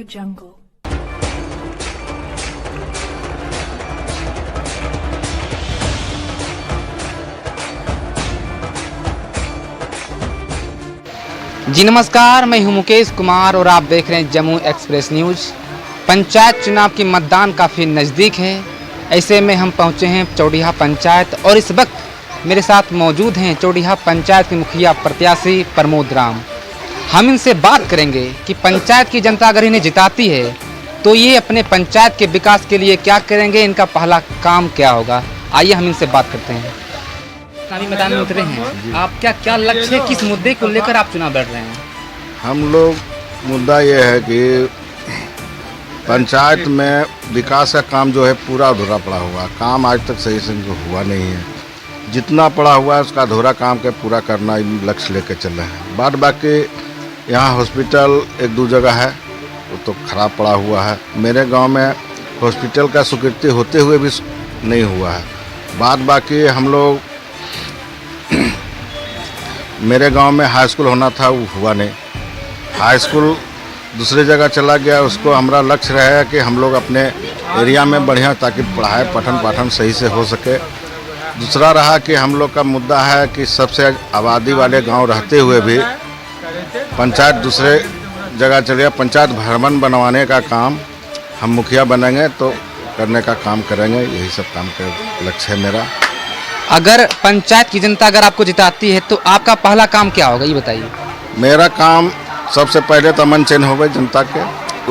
Jungle. जी नमस्कार, मैं हूं मुकेश कुमार और आप देख रहे हैं जम्मू एक्सप्रेस न्यूज़। पंचायत चुनाव की मतदान काफ़ी नज़दीक है, ऐसे में हम पहुंचे हैं चौड़ीहा पंचायत और इस वक्त मेरे साथ मौजूद हैं चौड़ीहा पंचायत के मुखिया प्रत्याशी प्रमोद राम। हम इनसे बात करेंगे कि पंचायत की जनता अगर इन्हें जिताती है तो ये अपने पंचायत के विकास के लिए क्या करेंगे, इनका पहला काम क्या होगा। आइए हम इनसे बात करते हैं। चुनावी मैदान में उतरे हैं, आपका क्या लक्ष्य है, किस मुद्दे को लेकर आप चुनाव लड़ रहे हैं? हम लोग मुद्दा ये है कि पंचायत में विकास का काम जो है पूरा अधूरा पड़ा हुआ, काम आज तक सही से हुआ नहीं है। जितना पड़ा हुआ है उसका अधूरा काम के पूरा करना लक्ष्य लेकर चल रहे हैं। बाद बाकी यहाँ हॉस्पिटल एक दो जगह है वो तो खराब पड़ा हुआ है। मेरे गांव में हॉस्पिटल का स्वीकृति होते हुए भी नहीं हुआ है। बाद बाकी हम लोग मेरे गांव में हाई स्कूल होना था वो हुआ नहीं, हाई स्कूल दूसरे जगह चला गया। उसको हमारा लक्ष्य रहेगा कि हम लोग अपने एरिया में बढ़िया ताकि पढ़ाई पठन पाठन सही से हो सके। दूसरा रहा कि हम लोग का मुद्दा है कि सबसे आबादी वाले गांव रहते हुए भी पंचायत दूसरे जगह चले गया। पंचायत भवन बनवाने का काम हम मुखिया बनेंगे तो करने का काम करेंगे, यही सब काम का लक्ष्य है मेरा। अगर पंचायत की जनता अगर आपको जिताती है तो आपका पहला काम क्या होगा, ये बताइए। मेरा काम सबसे पहले तो अमन चैन हो गए जनता के,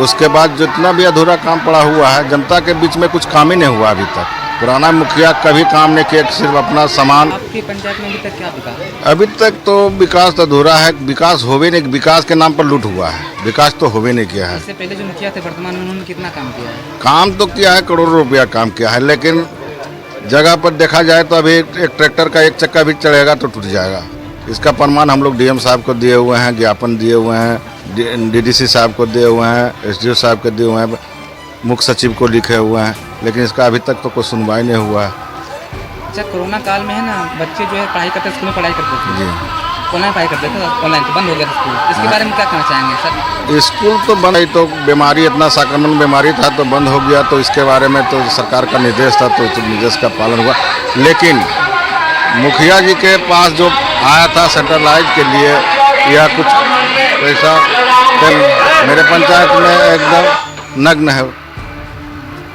उसके बाद जितना भी अधूरा काम पड़ा हुआ है जनता के बीच में कुछ काम ही नहीं हुआ अभी तक। पुराना मुखिया कभी काम नहीं किया, सिर्फ अपना सामान। आपकी पंचायत में अभी तक क्या विकास? अभी तक तो विकास अधूरा है, विकास होवे नहीं, विकास के नाम पर लूट हुआ है, विकास तो होवे नहीं किया है। इससे पहले जो मुखिया थे वर्तमान में उन्होंने कितना काम किया है? काम तो किया है, करोड़ों रुपया काम किया है, लेकिन जगह पर देखा जाए तो अभी एक ट्रैक्टर का एक चक्का भी चढ़ेगा तो टूट जाएगा। इसका प्रमाण हम लोग डीएम साहब को दिए हुए हैं, ज्ञापन दिए हुए हैं, डीडीसी साहब को दिए हुए हैं, एसडीओ साहब को दिए हुए हैं, मुख्य सचिव को लिखे हुए हैं, लेकिन इसका अभी तक तो कोई सुनवाई नहीं हुआ है। अच्छा, कोरोना काल में है ना, बच्चे जो है पढ़ाई करते स्कूल में पढ़ाई करते थे, जी ऑनलाइन पढ़ाई करते थे, ऑनलाइन तो बंद हो गया था स्कूल। इसके बारे में क्या कहना चाहेंगे सर? स्कूल तो बंद ही, तो बीमारी इतना संक्रमण बीमारी था तो बंद हो गया, तो इसके बारे में तो सरकार का निर्देश था तो निर्देश का पालन हुआ। लेकिन मुखिया जी के पास जो आया था सेंट्रलाइज के लिए या कुछ पैसा मेरे पंचायत में एकदम नग्न है,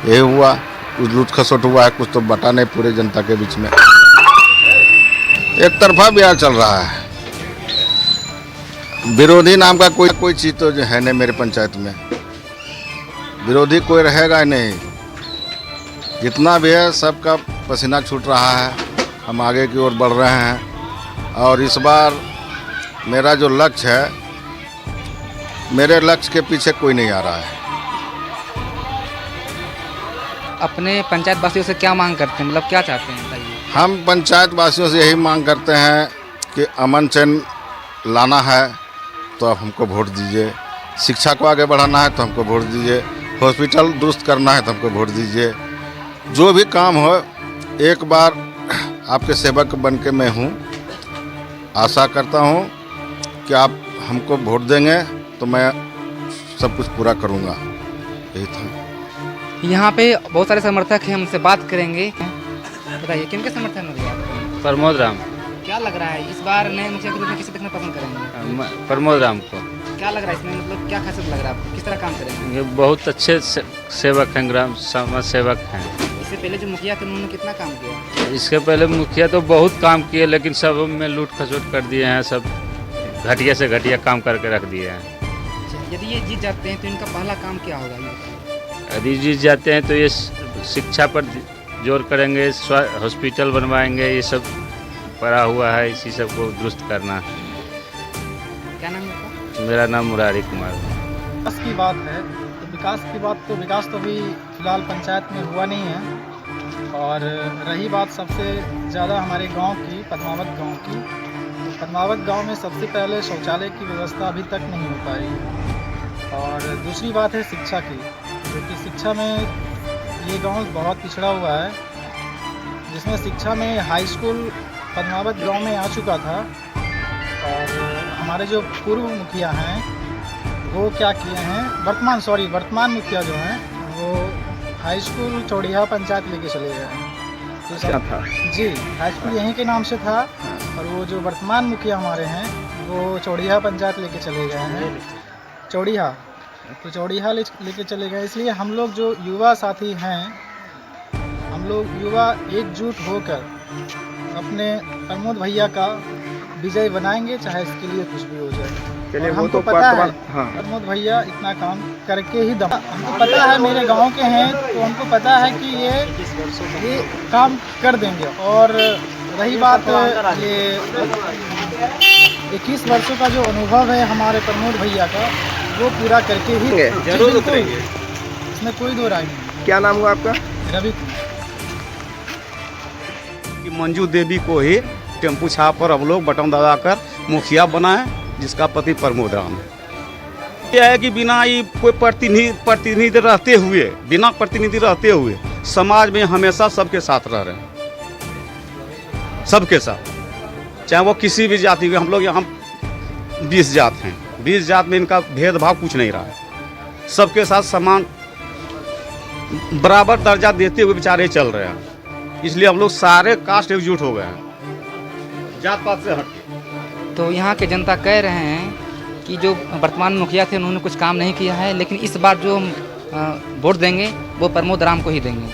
ये हुआ कुछ लूट खसोट हुआ है, कुछ तो बटा नहीं पूरे जनता के बीच में। एक तरफा ब्याह चल रहा है, विरोधी नाम का कोई चीज़ तो जो है नहीं मेरे पंचायत में, विरोधी कोई रहेगा नहीं। जितना भी है सबका पसीना छूट रहा है, हम आगे की ओर बढ़ रहे हैं। और इस बार मेरा जो लक्ष्य है, मेरे लक्ष्य के पीछे कोई नहीं आ रहा है। अपने पंचायत वासियों से क्या मांग करते हैं, मतलब क्या चाहते हैं बताइए? हम पंचायत वासियों से यही मांग करते हैं कि अमन चैन लाना है तो आप हमको वोट दीजिए, शिक्षा को आगे बढ़ाना है तो हमको वोट दीजिए, हॉस्पिटल दुरुस्त करना है तो हमको वोट दीजिए। जो भी काम हो, एक बार आपके सेवक बन के मैं हूँ, आशा करता हूँ कि आप हमको वोट देंगे तो मैं सब कुछ पूरा करूँगा, यही था। यहाँ पे बहुत सारे समर्थक हैं, हमसे बात करेंगे। बताइए किनके समर्थन में आप? प्रमोद राम। क्या लग रहा है इस बार नए मुखिया के रूप में किसे देखना पसंद करेंगे? प्रमोद राम को। क्या लग रहा है इसमें, मतलब क्या खासियत लग रहा है आपको, किस तरह काम करेंगे? ये बहुत अच्छे सेवक हैं, ग्राम समाज सेवक हैं। इससे पहले जो मुखिया थे उन्होंने कितना काम किया? इसके पहले मुखिया तो बहुत काम किए, लेकिन सब में लूट खसोट कर दिए हैं, सब घटिया से घटिया काम करके रख दिए हैं। यदि ये जीत जाते हैं तो इनका पहला काम क्या होगा ये? यदि जीत जाते हैं तो ये शिक्षा पर जोर करेंगे, हॉस्पिटल बनवाएंगे, ये सब पड़ा हुआ है, इसी सब को दुरुस्त करना। क्या नाम है आपका? मेरा नाम मुरारी कुमार है। विकास की बात है तो विकास तो अभी फिलहाल पंचायत में हुआ नहीं है। और रही बात सबसे ज़्यादा हमारे गांव की, पद्मावत गांव की, तो पद्मावत गांव में सबसे पहले शौचालय की व्यवस्था अभी तक नहीं हो पाई। और दूसरी बात है शिक्षा की, जो कि शिक्षा में ये गांव बहुत पिछड़ा हुआ है, जिसमें शिक्षा में हाई स्कूल पद्मावत गांव में आ चुका था। और हमारे जो पूर्व मुखिया हैं वो क्या किए हैं, वर्तमान मुखिया जो हैं वो हाई स्कूल चौड़िया पंचायत लेके चले गए हैं। तो क्या था? जी, हाई स्कूल यहीं के नाम से था, और वो जो वर्तमान मुखिया हमारे हैं वो चौड़िया पंचायत लेके चले गए हैं, चौड़िया। तो चौड़िया लेके चले गए, इसलिए हम लोग जो युवा साथी हैं, हम लोग युवा एकजुट होकर अपने प्रमोद भैया का विजय बनाएंगे, चाहे इसके लिए कुछ भी हो जाए। चलिए, और वो हमको तो पता है हाँ। प्रमोद भैया इतना काम करके ही दम, हमको पता है मेरे गांव के हैं, तो हमको पता है कि ये काम कर देंगे। और रही बात ये 21 वर्षों का जो अनुभव है हमारे प्रमोद भैया का, वो पूरा करके ही जरूर बिल्कुल, उतरेंगे। इसमें कोई दो राय नहीं। क्या नाम हुआ आपका? रवि कि मंजू देवी को ही टेम्पू छाप पर अब लोग बटन दबाकर मुखिया बनाए, जिसका पति प्रमोद राम है। यह है कि बिना ये कोई प्रतिनिधि रहते हुए, बिना प्रतिनिधि रहते हुए समाज में हमेशा सबके साथ रह रहे हैं, सबके साथ, चाहे वो किसी भी जाति के। हम लोग यहाँ 20 जात हैं, 20 जात में इनका भेदभाव कुछ नहीं रहा है, सबके साथ समान बराबर दर्जा देते हुए बेचारे चल रहे हैं। इसलिए हम लोग सारे कास्ट एकजुट हो गए हैं, जात पात से हट। तो यहाँ के जनता कह रहे हैं कि जो वर्तमान मुखिया थे उन्होंने कुछ काम नहीं किया है, लेकिन इस बार जो हम वोट देंगे वो प्रमोद राम को ही देंगे।